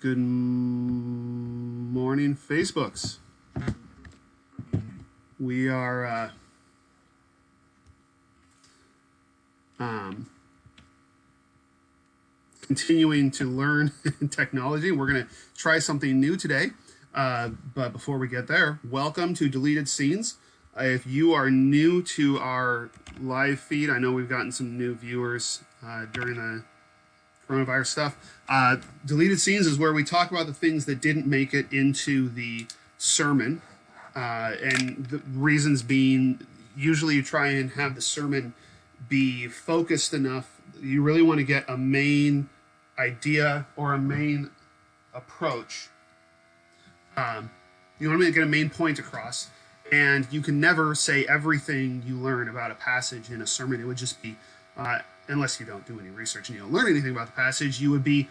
Good morning, Facebooks. We are continuing to learn technology. We're going to try something new today. But before we get there, welcome to Deleted Scenes. If you are new to our live feed, I know we've gotten some new viewers during the coronavirus stuff. Deleted Scenes is where we talk about the things that didn't make it into the sermon. And the reasons being, usually you try and have the sermon be focused enough. You really want to get a main idea or a main approach. You want to get a main point across. And you can never say everything you learn about a passage in a sermon. It would just be, unless you don't do any research and you don't learn anything about the passage, you would be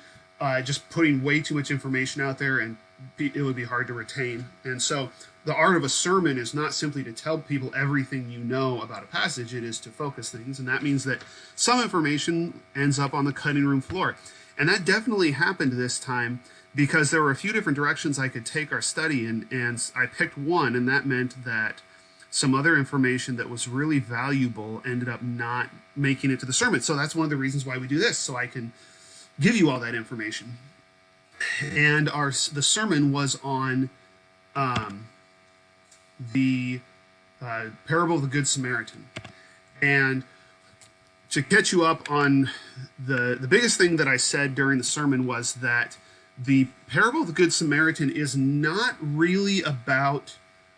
just putting way too much information out there, and it would be hard to retain. And so the art of a sermon is not simply to tell people everything you know about a passage. It is to focus things. And that means that some information ends up on the cutting room floor. And that definitely happened this time, because there were a few different directions I could take our study in, and I picked one, and that meant that some other information that was really valuable ended up not making it to the sermon. So that's one of the reasons why we do this, so I can give you all that information. And the sermon was on the parable of the Good Samaritan. And to catch you up on the biggest thing that I said during the sermon was that the parable of the Good Samaritan is not really about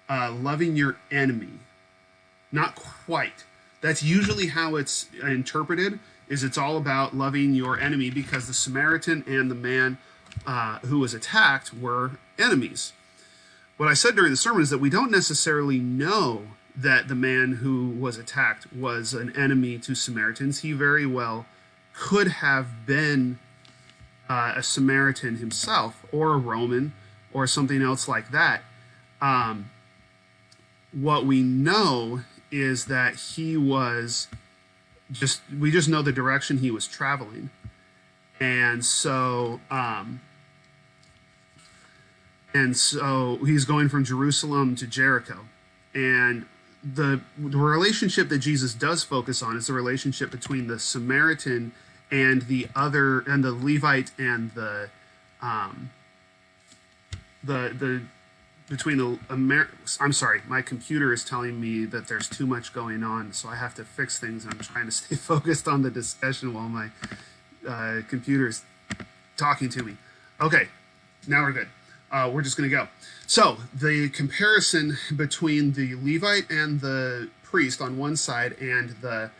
loving your enemy. Not quite. That's usually how it's interpreted, is it's all about loving your enemy, because the Samaritan and the man who was attacked were enemies. What I said during the sermon is that we don't necessarily know that the man who was attacked was an enemy to Samaritans. He very well could have been a Samaritan himself, or a Roman, or something else like that. What we know is that he was we just know the direction he was traveling. And so he's going from Jerusalem to Jericho. And the relationship that Jesus does focus on is the relationship between the Samaritan and the Levite and I'm sorry, my computer is telling me that there's too much going on, so I have to fix things. I'm trying to stay focused on the discussion while my computer is talking to me. Okay, now we're good. We're just going to go. So the comparison between the Levite and the priest on one side and the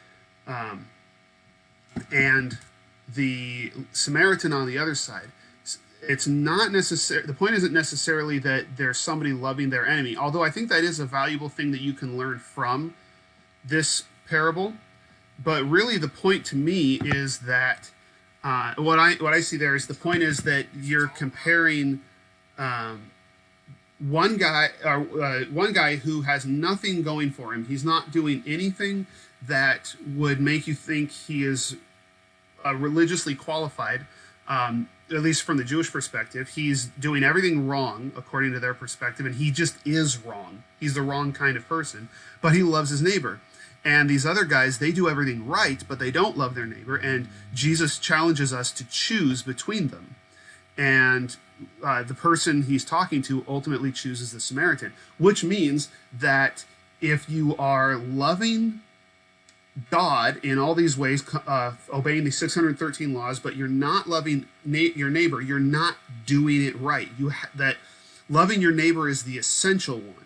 Samaritan on the other side, it's not necessary. The point isn't necessarily that there's somebody loving their enemy, although I think that is a valuable thing that you can learn from this parable. But really, the point to me is that what I see there is the point is that you're comparing one guy who has nothing going for him. He's not doing anything that would make you think he is religiously qualified, at least from the Jewish perspective. He's doing everything wrong according to their perspective, and he just is wrong. He's the wrong kind of person, but he loves his neighbor. And these other guys, they do everything right, but they don't love their neighbor, and Jesus challenges us to choose between them. And the person he's talking to ultimately chooses the Samaritan, which means that if you are loving God in all these ways, obeying the 613 laws, but you're not loving your neighbor, you're not doing it right. That loving your neighbor is the essential one.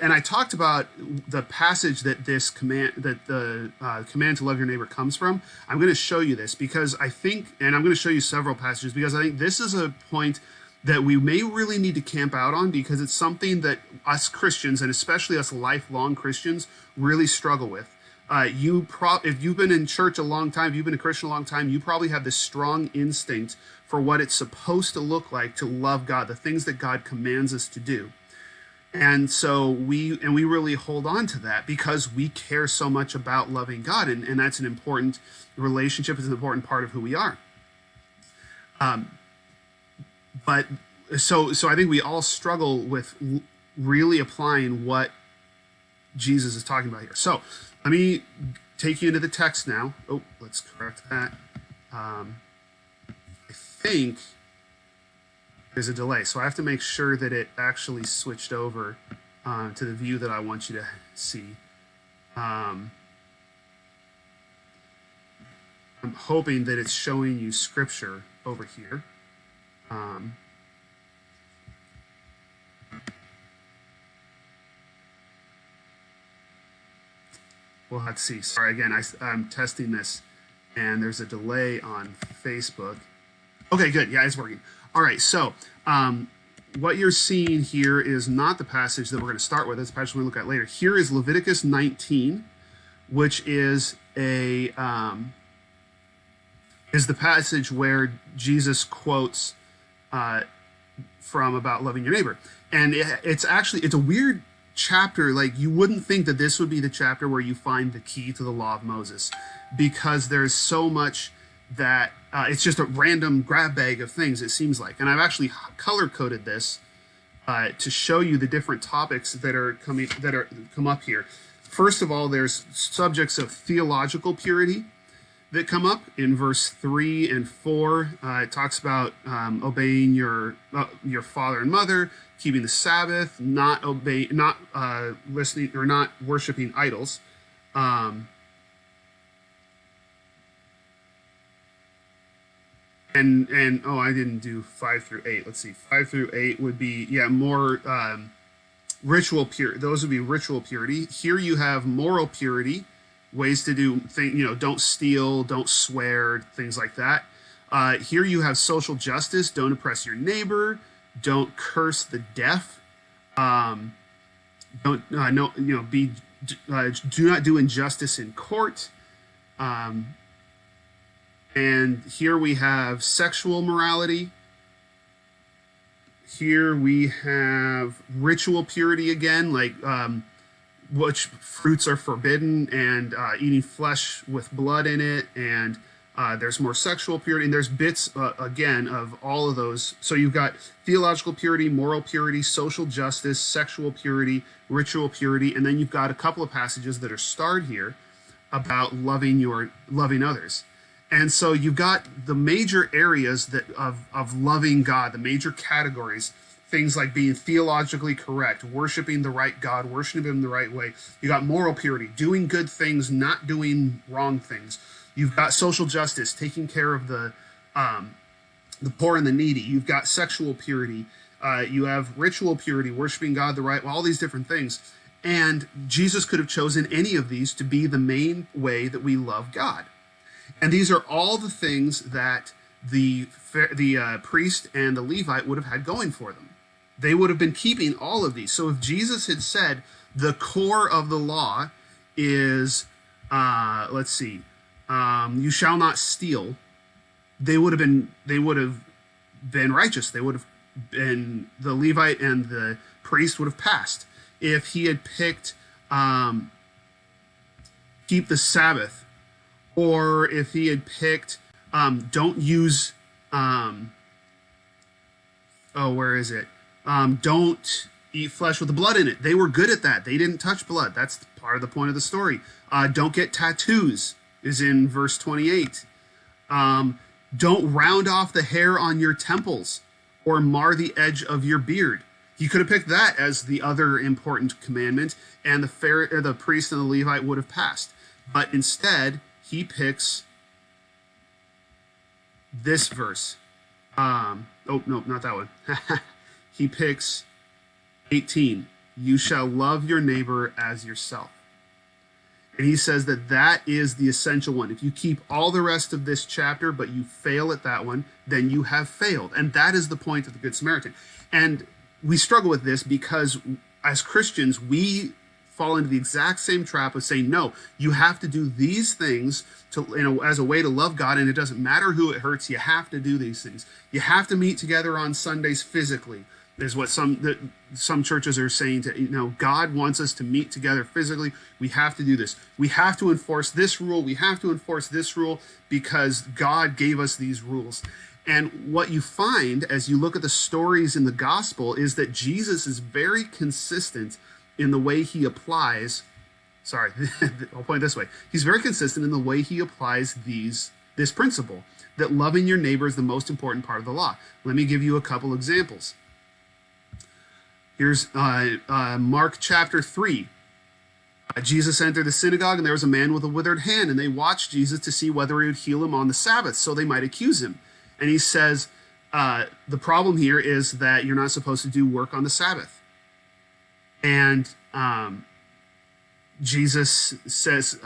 And I talked about the passage that the command to love your neighbor comes from. I'm going to show you this because I think, and I'm going to show you several passages, because I think this is a point that we may really need to camp out on, because it's something that us Christians, and especially us lifelong Christians, really struggle with. If you've been in church a long time, if you've been a Christian a long time, you probably have this strong instinct for what it's supposed to look like to love God, the things that God commands us to do. And so we really hold on to that because we care so much about loving God, and that's an important relationship. It's an important part of who we are. but so I think we all struggle with really applying what Jesus is talking about here. So let me take you into the text now. Oh, let's correct that. I think there's a delay, so I have to make sure that it actually switched over to the view that I want you to see. I'm hoping that it's showing you scripture over here. We'll have to see. Sorry, again, I'm testing this, and there's a delay on Facebook. Okay, good. Yeah, it's working. All right, so what you're seeing here is not the passage that we're going to start with. It's the passage we'll look at later. Here is Leviticus 19, which is the passage where Jesus quotes from about loving your neighbor. And it's a weird chapter. Like, you wouldn't think that this would be the chapter where you find the key to the law of Moses, because there's so much that it's just a random grab bag of things, it seems like. And I've actually color coded this to show you the different topics that come up here. First of all, there's subjects of theological purity that come up in verse 3 and 4. It talks about obeying your father and mother, keeping the Sabbath, not listening or not worshiping idols. And I didn't do 5 through 8. Let's see. 5 through 8 would be more ritual pure. Those would be ritual purity. Here you have moral purity, ways to do things. Don't steal, don't swear, things like that. Here you have social justice. Don't oppress your neighbor. Don't curse the deaf. Do not do injustice in court. And here we have sexual morality. Here we have ritual purity again, like which fruits are forbidden, and eating flesh with blood in it, and there's more sexual purity, and there's bits again of all of those. So you've got theological purity, moral purity, social justice, sexual purity, ritual purity, and then you've got a couple of passages that are starred here about loving others. And so you've got the major areas of loving God, the major categories, things like being theologically correct, worshiping the right God, worshiping him the right way. You got moral purity, doing good things, not doing wrong things. You've got social justice, taking care of the poor and the needy. You've got sexual purity. You have ritual purity, worshiping God the right way, all these different things. And Jesus could have chosen any of these to be the main way that we love God. And these are all the things that the priest and the Levite would have had going for them. They would have been keeping all of these. So if Jesus had said the core of the law is, you shall not steal, they would have been righteous. They would have been, the Levite and the priest would have passed. If he had picked keep the Sabbath, or if he had picked don't use don't eat flesh with the blood in it. They were good at that. They didn't touch blood. That's part of the point of the story. Don't get tattoos is in verse 28. Don't round off the hair on your temples or mar the edge of your beard. He could have picked that as the other important commandment, and the priest and the Levite would have passed. But instead, he picks this verse. Not that one. He picks 18. You shall love your neighbor as yourself. And he says that is the essential one. If you keep all the rest of this chapter, but you fail at that one, then you have failed. And that is the point of the Good Samaritan. And we struggle with this because as Christians, we fall into the exact same trap of saying, no, you have to do these things as a way to love God, and it doesn't matter who it hurts. You have to do these things. You have to meet together on Sundays physically, is what some churches are saying. God wants us to meet together physically. We have to do this. We have to enforce this rule. We have to enforce this rule because God gave us these rules. And what you find as you look at the stories in the gospel is that Jesus is very consistent in the way he applies. Sorry, I'll point it this way. He's very consistent in the way he applies this principle that loving your neighbor is the most important part of the law. Let me give you a couple examples. Here's Mark chapter 3. Jesus entered the synagogue, and there was a man with a withered hand, and they watched Jesus to see whether he would heal him on the Sabbath, so they might accuse him. And he says, the problem here is that you're not supposed to do work on the Sabbath. And Jesus says,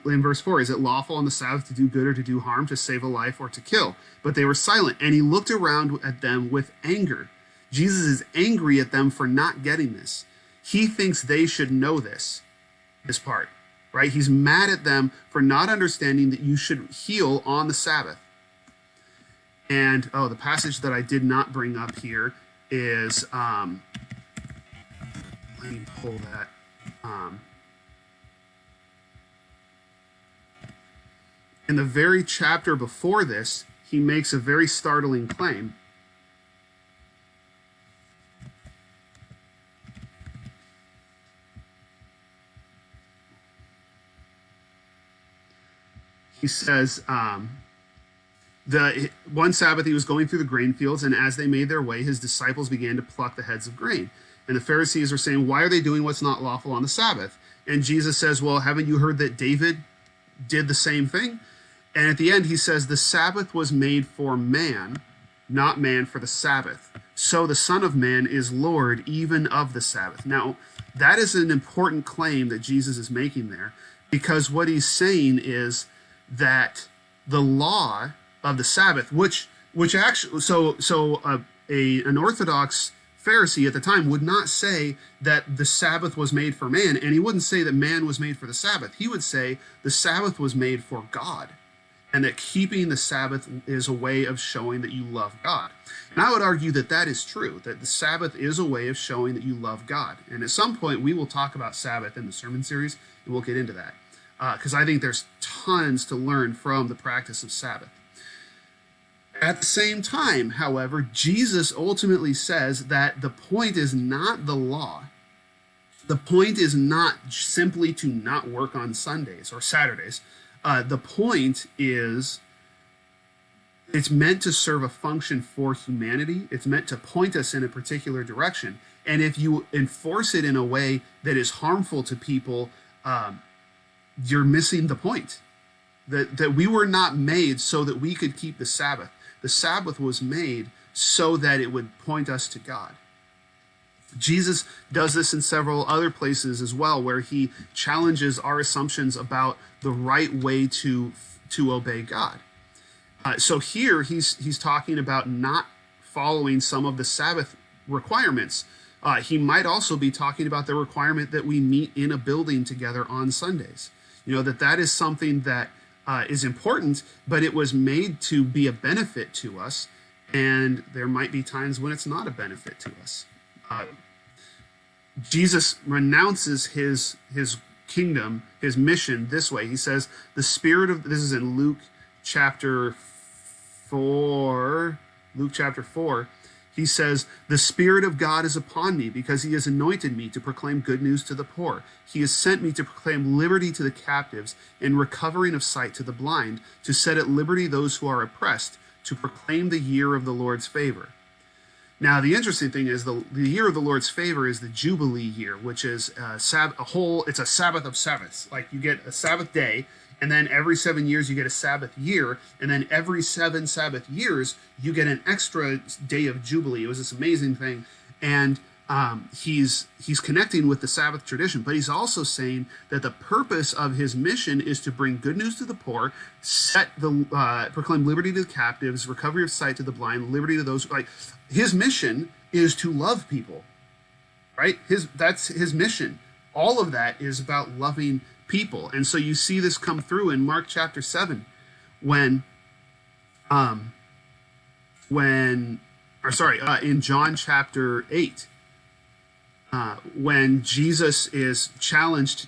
in verse 4, is it lawful on the Sabbath to do good or to do harm, to save a life or to kill? But they were silent, and he looked around at them with anger. Jesus is angry at them for not getting this. He thinks they should know this part, right? He's mad at them for not understanding that you should heal on the Sabbath. And, the passage that I did not bring up here is, let me pull that. In the very chapter before this, he makes a very startling claim. He says, the one Sabbath he was going through the grain fields, and as they made their way, his disciples began to pluck the heads of grain. And the Pharisees were saying, why are they doing what's not lawful on the Sabbath? And Jesus says, well, haven't you heard that David did the same thing? And at the end, he says, the Sabbath was made for man, not man for the Sabbath. So the Son of Man is Lord even of the Sabbath. Now, that is an important claim that Jesus is making there, because what he's saying is that the law of the Sabbath, which actually, an Orthodox Pharisee at the time would not say that the Sabbath was made for man, and he wouldn't say that man was made for the Sabbath. He would say the Sabbath was made for God, and that keeping the Sabbath is a way of showing that you love God. And I would argue that that is true, that the Sabbath is a way of showing that you love God. And at some point, we will talk about Sabbath in the sermon series, and we'll get into that, because I think there's tons to learn from the practice of Sabbath. At the same time, however, Jesus ultimately says that the point is not the law. The point is not simply to not work on Sundays or Saturdays. The point is it's meant to serve a function for humanity. It's meant to point us in a particular direction. And if you enforce it in a way that is harmful to people, you're missing the point. That we were not made so that we could keep the Sabbath. The Sabbath was made so that it would point us to God. Jesus does this in several other places as well, where he challenges our assumptions about the right way to obey God. So here he's talking about not following some of the Sabbath requirements. He might also be talking about the requirement that we meet in a building together on Sundays. You know, that is something that is important, but it was made to be a benefit to us, and there might be times when it's not a benefit to us. Jesus renounces his kingdom, his mission this way. He says, the Spirit of, this is in Luke chapter 4, he says, the Spirit of God is upon me because he has anointed me to proclaim good news to the poor. He has sent me to proclaim liberty to the captives and recovering of sight to the blind, to set at liberty those who are oppressed, to proclaim the year of the Lord's favor. Now, the interesting thing is the year of the Lord's favor is the Jubilee year, which is it's a Sabbath of Sabbaths. Like you get a Sabbath day, and then every 7 years you get a Sabbath year, and then every 7 Sabbath years you get an extra day of Jubilee. It was this amazing thing, and he's connecting with the Sabbath tradition, but he's also saying that the purpose of his mission is to bring good news to the poor, proclaim liberty to the captives, recovery of sight to the blind, liberty to those his mission is to love people, right? That's his mission. All of that is about loving people. And so you see this come through in Mark chapter 7 in John chapter 8, when Jesus is challenged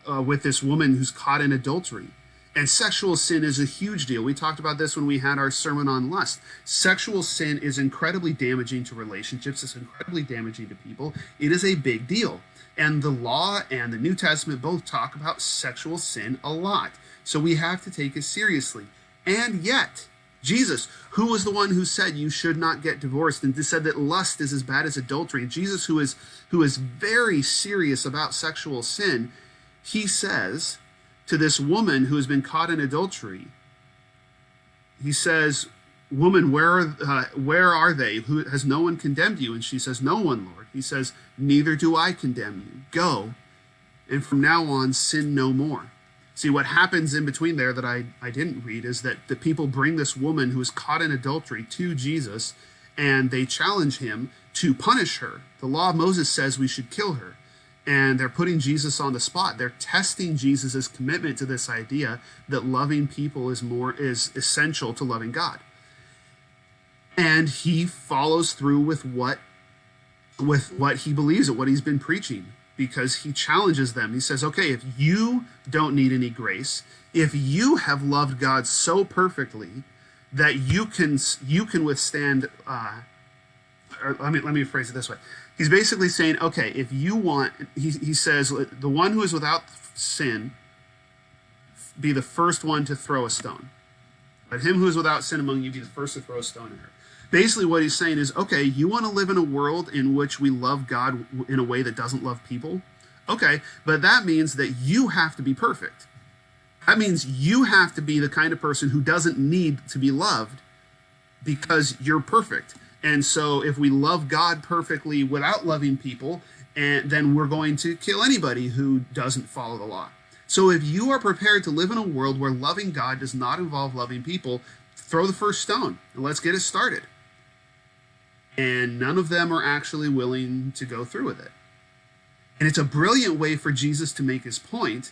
with this woman who's caught in adultery. And sexual sin is a huge deal. We talked about this when we had our sermon on lust. Sexual sin is incredibly damaging to relationships. It's incredibly damaging to people. It is a big deal. And the law and the New Testament both talk about sexual sin a lot. So we have to take it seriously. And yet, Jesus, who was the one who said you should not get divorced and said that lust is as bad as adultery, Jesus, who is very serious about sexual sin, he says to this woman who has been caught in adultery, he says, "Woman, where are they? Who has no one condemned you?" And she says, "No one, Lord." He says, "Neither do I condemn you. Go, and from now on sin no more." See, what happens in between there that I didn't read is that the people bring this woman who is caught in adultery to Jesus, and they challenge him to punish her. The law of Moses says we should kill her. And they're putting Jesus on the spot. They're testing Jesus' commitment to this idea that loving people is essential to loving God. And he follows through with what he believes and what he's been preaching, because he challenges them. He says, okay, if you don't need any grace, if you have loved God so perfectly that you can withstand, or let me phrase it this way. He's basically saying, okay, if you want, he says, the one who is without sin, be the first one to throw a stone. Let him who is without sin among you be the first to throw a stone at her. Basically what he's saying is, okay, you want to live in a world in which we love God in a way that doesn't love people? Okay, but that means that you have to be perfect. That means you have to be the kind of person who doesn't need to be loved because you're perfect. And so if we love God perfectly without loving people, and then we're going to kill anybody who doesn't follow the law. So if you are prepared to live in a world where loving God does not involve loving people, throw the first stone and let's get it started. And none of them are actually willing to go through with it. And it's a brilliant way for Jesus to make his point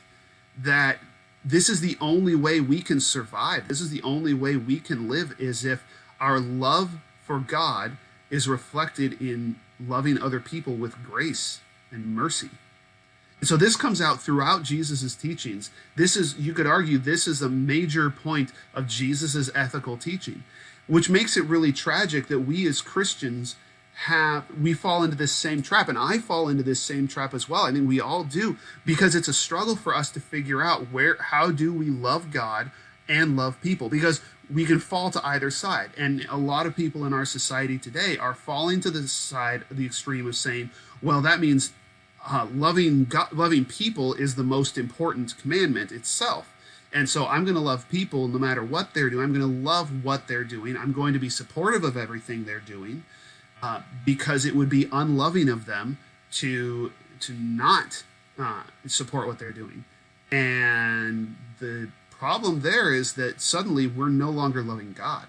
that this is the only way we can survive. This is the only way we can live, is if our love for God is reflected in loving other people with grace and mercy. And so this comes out throughout Jesus's teachings. This is, you could argue, this is a major point of Jesus's ethical teaching, which makes it really tragic that we as Christians we fall into this same trap. And I fall into this same trap as well. I think we all do, because it's a struggle for us to figure out how do we love God and love people, because we can fall to either side. And a lot of people in our society today are falling to the side, the extreme of saying, well, that means loving people is the most important commandment itself. And so I'm going to love people no matter what they're doing. I'm going to love what they're doing. I'm going to be supportive of everything they're doing, because it would be unloving of them to not support what they're doing. And the problem there is that suddenly we're no longer loving God.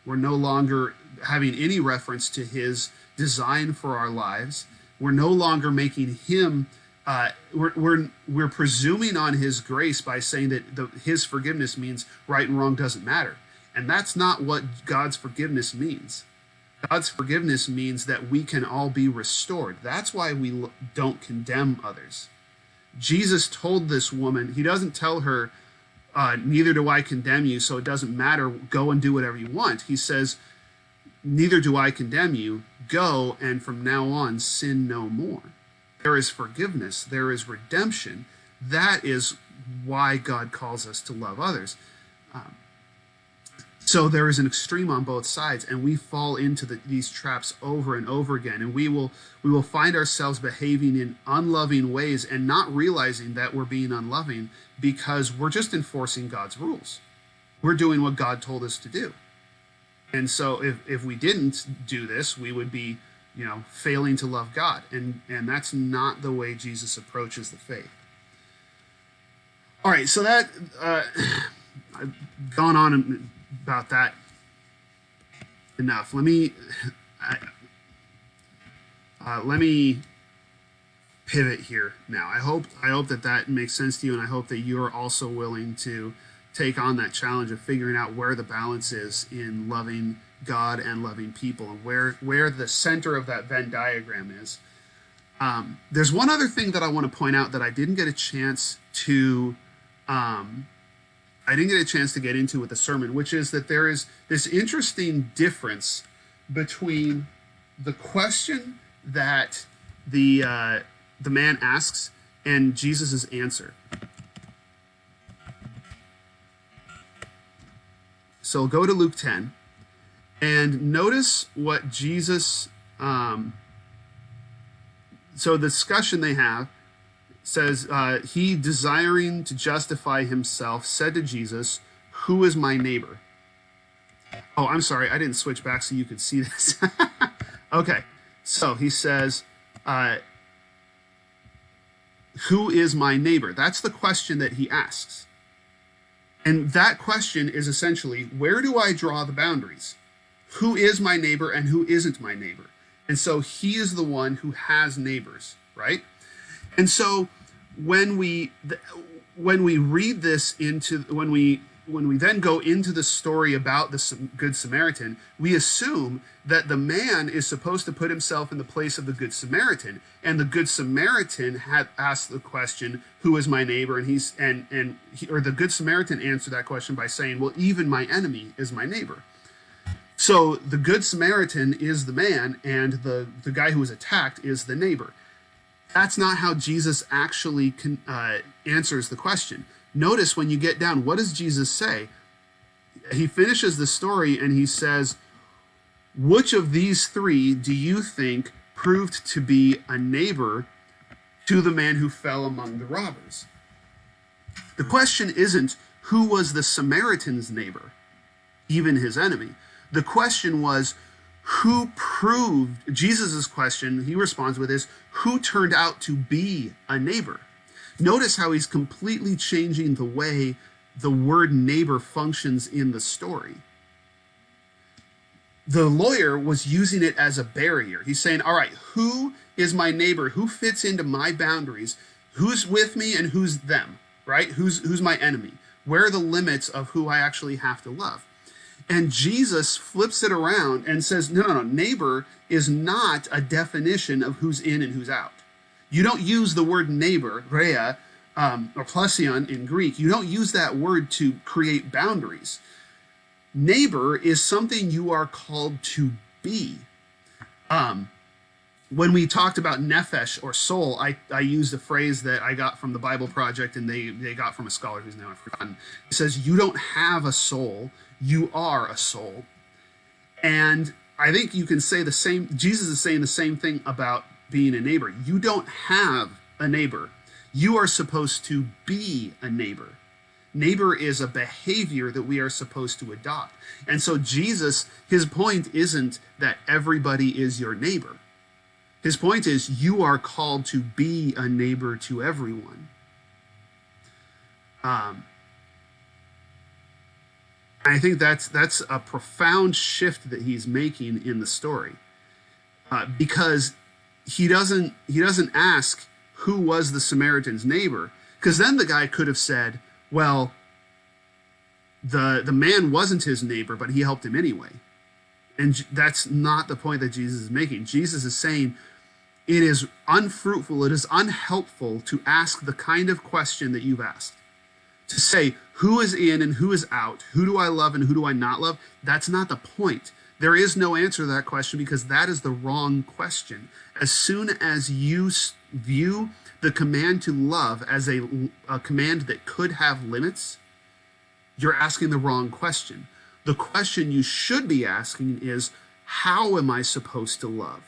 We're no longer having any reference to his design for our lives. We're no longer making him, we're presuming on his grace by saying that his forgiveness means right and wrong doesn't matter. And that's not what God's forgiveness means. God's forgiveness means that we can all be restored. That's why we don't condemn others. Jesus told this woman, he doesn't tell her, neither do I condemn you, so it doesn't matter, go and do whatever you want. He says, neither do I condemn you, go, and from now on sin no more. There is forgiveness, there is redemption. That is why God calls us to love others. So there is an extreme on both sides, and we fall into these traps over and over again, and we will find ourselves behaving in unloving ways and not realizing that we're being unloving because we're just enforcing God's rules. We're doing what God told us to do. And so if we didn't do this, we would be, failing to love God, and that's not the way Jesus approaches the faith. All right, so that I've gone on about that enough. Let me pivot here now. I hope that makes sense to you, and I hope that you are also willing to take on that challenge of figuring out where the balance is in loving God and loving people, and where the center of that Venn diagram is. There's one other thing that I want to point out that I didn't get a chance to I didn't get a chance to get into with the sermon, which is that there is this interesting difference between the question that the man asks and Jesus' answer. So go to Luke 10 and notice what Jesus, so the discussion they have says, he desiring to justify himself said to Jesus, "Who is my neighbor?" Oh, I'm sorry, I didn't switch back so you could see this. Okay, so he says, who is my neighbor? That's the question that he asks. And that question is essentially, where do I draw the boundaries? Who is my neighbor and who isn't my neighbor? And so he is the one who has neighbors, right? And so when we read this when we then go into the story about the Good Samaritan, we assume that the man is supposed to put himself in the place of the Good Samaritan, and the Good Samaritan had asked the question, "Who is my neighbor?" And the Good Samaritan answered that question by saying, "Well, even my enemy is my neighbor." So the Good Samaritan is the man, and the guy who was attacked is the neighbor. That's not how Jesus actually answers the question. Notice when you get down, what does Jesus say? He finishes the story and he says, "Which of these three do you think proved to be a neighbor to the man who fell among the robbers?" The question isn't who was the Samaritan's neighbor, even his enemy. The question was, who proved, Jesus' question, he responds with is, who turned out to be a neighbor? Notice how he's completely changing the way the word neighbor functions in the story. The lawyer was using it as a barrier. He's saying, all right, who is my neighbor? Who fits into my boundaries? Who's with me and who's them, right? Who's my enemy? Where are the limits of who I actually have to love? And Jesus flips it around and says, no, neighbor is not a definition of who's in and who's out. You don't use the word neighbor, rhea, or plesion in Greek. You don't use that word to create boundaries. Neighbor is something you are called to be. When we talked about nephesh or soul, I used a phrase that I got from the Bible Project and they got from a scholar whose name I've forgotten. It says, you don't have a soul, you are a soul. And I think you can say the same, Jesus is saying the same thing about being a neighbor. You don't have a neighbor. You are supposed to be a neighbor. Neighbor is a behavior that we are supposed to adopt. And so Jesus, his point isn't that everybody is your neighbor. His point is you are called to be a neighbor to everyone. I think that's a profound shift that he's making in the story, because he doesn't ask who was the Samaritan's neighbor, because then the guy could have said, well, the man wasn't his neighbor, but he helped him anyway. And that's not the point that Jesus is making. Jesus is saying it is unfruitful, it is unhelpful to ask the kind of question that you've asked. To say who is in and who is out, who do I love and who do I not love, that's not the point. There is no answer to that question because that is the wrong question. As soon as you view the command to love as a command that could have limits, you're asking the wrong question. The question you should be asking is, how am I supposed to love?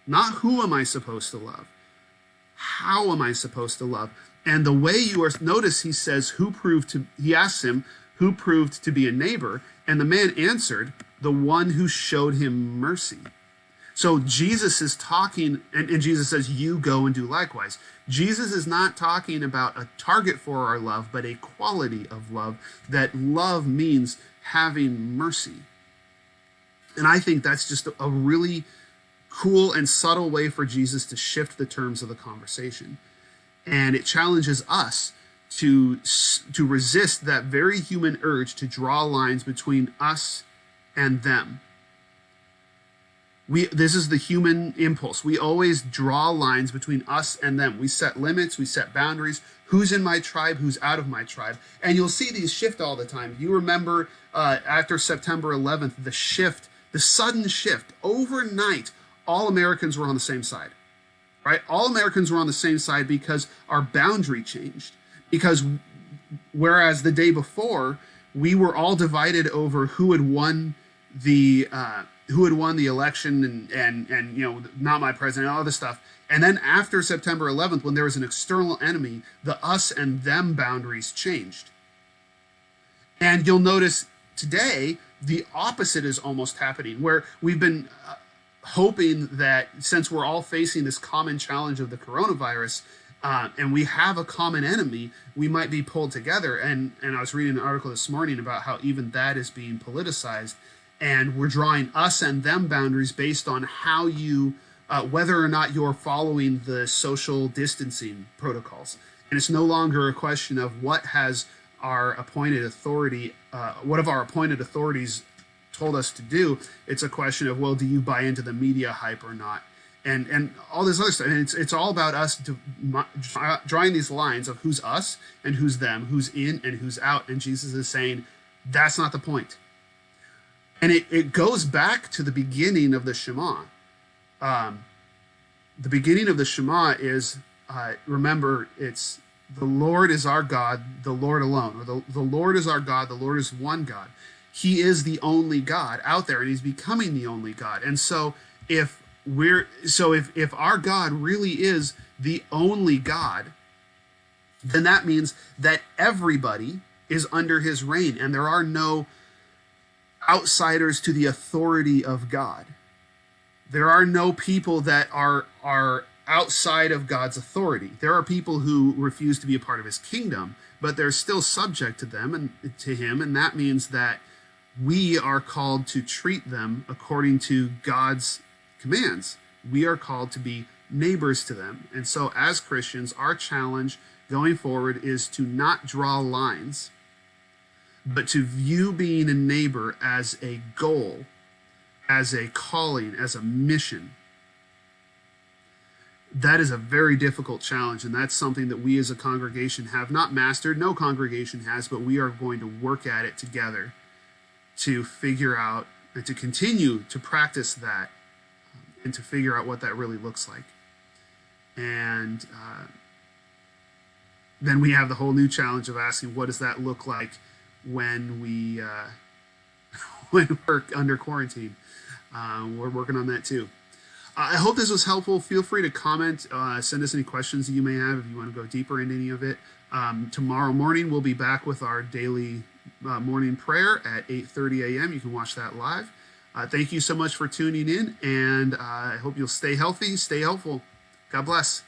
Not who am I supposed to love? How am I supposed to love? And the way you are, notice he says, he asks him, who proved to be a neighbor? And the man answered, the one who showed him mercy. So Jesus is talking, and Jesus says, you go and do likewise. Jesus is not talking about a target for our love, but a quality of love, that love means having mercy. And I think that's just a really cool and subtle way for Jesus to shift the terms of the conversation. And it challenges us to resist that very human urge to draw lines between us and them. This is the human impulse. We always draw lines between us and them. We set limits, we set boundaries. Who's in my tribe, who's out of my tribe. And you'll see these shift all the time. You remember after September 11th, the sudden shift, overnight, all Americans were on the same side, right? All Americans were on the same side because our boundary changed. Because whereas the day before, we were all divided over who had won the election and not my president, all this stuff. And then after September 11th, when there was an external enemy, the us and them boundaries changed. And you'll notice today, the opposite is almost happening, where we've been hoping that since we're all facing this common challenge of the coronavirus, and we have a common enemy, we might be pulled together. And I was reading an article this morning about how even that is being politicized. And we're drawing us and them boundaries based on how you, whether or not you're following the social distancing protocols. And it's no longer a question of what has our appointed authority, what have our appointed authorities told us to do. It's a question of, well, do you buy into the media hype or not? And all this other stuff. And it's all about us drawing these lines of who's us and who's them, who's in and who's out. And Jesus is saying, that's not the point. And it goes back to the beginning of the Shema. The beginning of the Shema is, remember, it's the Lord is our God, the Lord alone. Or the Lord is our God, the Lord is one God. He is the only God out there, and he's becoming the only God. And so if our God really is the only God, then that means that everybody is under his reign, and there are no outsiders to the authority of God. There are no people that are outside of God's authority. There are people who refuse to be a part of his kingdom, but they're still subject to them and to him, and that means that we are called to treat them according to God's commands. We are called to be neighbors to them. And so as Christians, our challenge going forward is to not draw lines, but to view being a neighbor as a goal, as a calling, as a mission. That is a very difficult challenge, and that's something that we as a congregation have not mastered. No congregation has, but we are going to work at it together to figure out and to continue to practice that and to figure out what that really looks like. And then we have the whole new challenge of asking, what does that look like when when we're under quarantine? We're working on that too. I hope this was helpful. Feel free to comment, send us any questions that you may have if you want to go deeper into any of it. Tomorrow morning we'll be back with our daily morning prayer at 8:30 a.m. You can watch that live. Thank you so much for tuning in, and I hope you'll stay healthy, stay helpful. God bless.